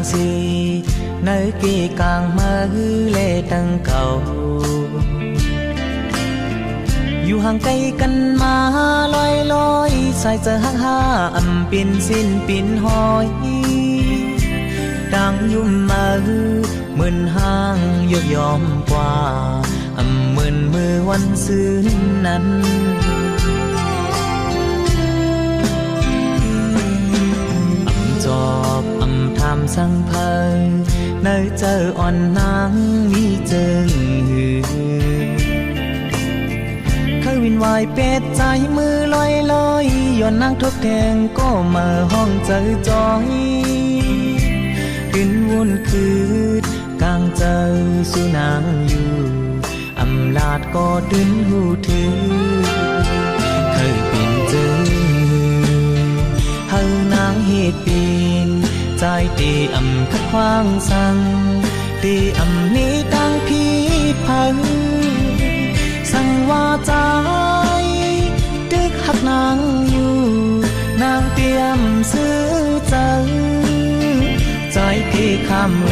sang si nơi kia càng mơ lệ tăng cầuอยู่ห่างไกลกันมาลอยลอยสายจะห่าปินสิ้นปินหอยดังยุ่มมาเหมือนห้างยกยอมกว่าเหมือนมือวันซื่นนั้นจอบทำสังเพลินเนื้อเจออ่อนนางมีเจิงเคยวินวายเป็ดใจมือลอยลอยย้อนนางทบแทงก็มาห้องเจอจอยขึ้นวนคืดกลางเจอสู่นางอยู่ลาดก็ดึงหูถือเคยเป็นเจอเฮานางเหตุปีนใจตีขัดขวางสั่งตีนี้ตั้งพีพังสั่งว่าใจดึกหักนางอยู่นางเตรียมซื้อใจใจพี่คำเว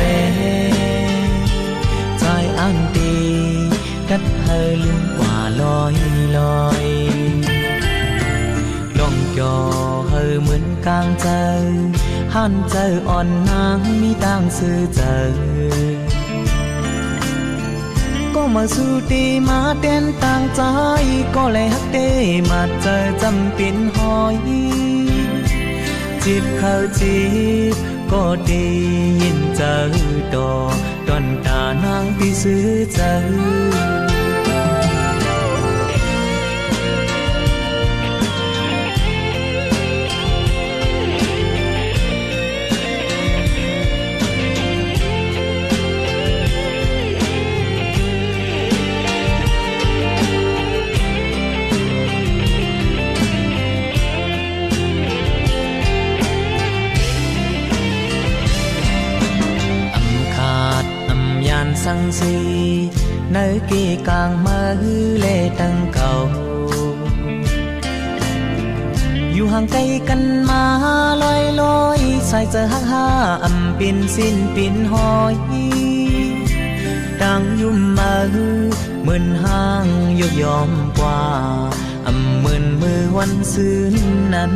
ใจอันตีกัดเธอลืมกว่าลอยลอยลองจอเธอเหมือนกลางเจอหันเจออ่อนนางมีต่างซื้อเจอก็มาสู้ตีมาเต้นต่างใจก็เลยฮักเดมาเจอจำเป็นหอยจีบเขาจีบก็ได้ยินเจอดอกตอนตานางที่ซื้อเจอสังสีเนื้อกี่กลางมือเล่ตั้งเก่าอยู่ห่างไกลกันมาลอยลอยสายจะห่าปินสิ้นปินหอยดังยุ่มมือเหมือนห้างยกยอมกว่าเหมือนมือวันซื่นนั้น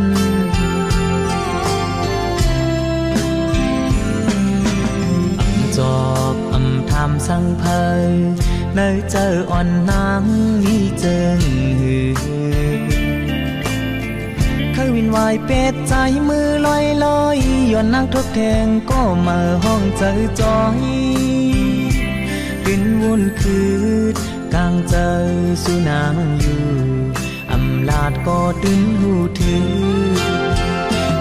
จอบทำสังเพลินเนื้อเจออ่อนนางมีเจิงเคยวินวายเป็ดใจมือลอยลอยย้อนนางทบแทงก็มาห้องเจอจอยขึ้นวนคืดกลางเจอสู่นางอยู่ลาดก็ดึงหูถือ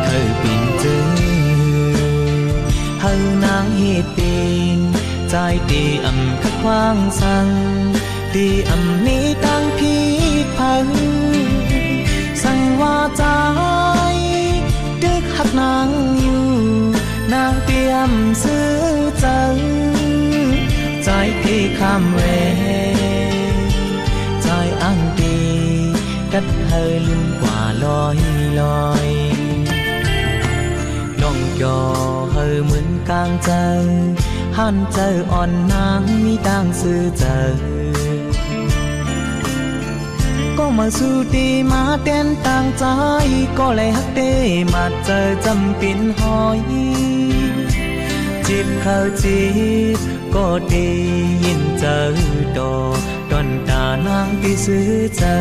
เคยเป็นเจอเฮานางเหตุเป็นใจตีขัดขวางสั่งตีนี้ตั้งพีพังสั่งว่าใจดึกหักนางอยู่นางเตรียมซื้อใจใจพี่คำเวใจอังตีกัดเธอลืมกว่าลอยลอยน้องจอเธอเหมือนกลางเจอหันเจออ่อนนางมีต่างซื้อเจอก็มาสู้ตีมาเต้นต่างใจก็เลยฮักเดมาเจอจำเป็นหอยจีบเขาจีบก็ได้ยินเจอดอกตอนตานางที่ซื้อเจอ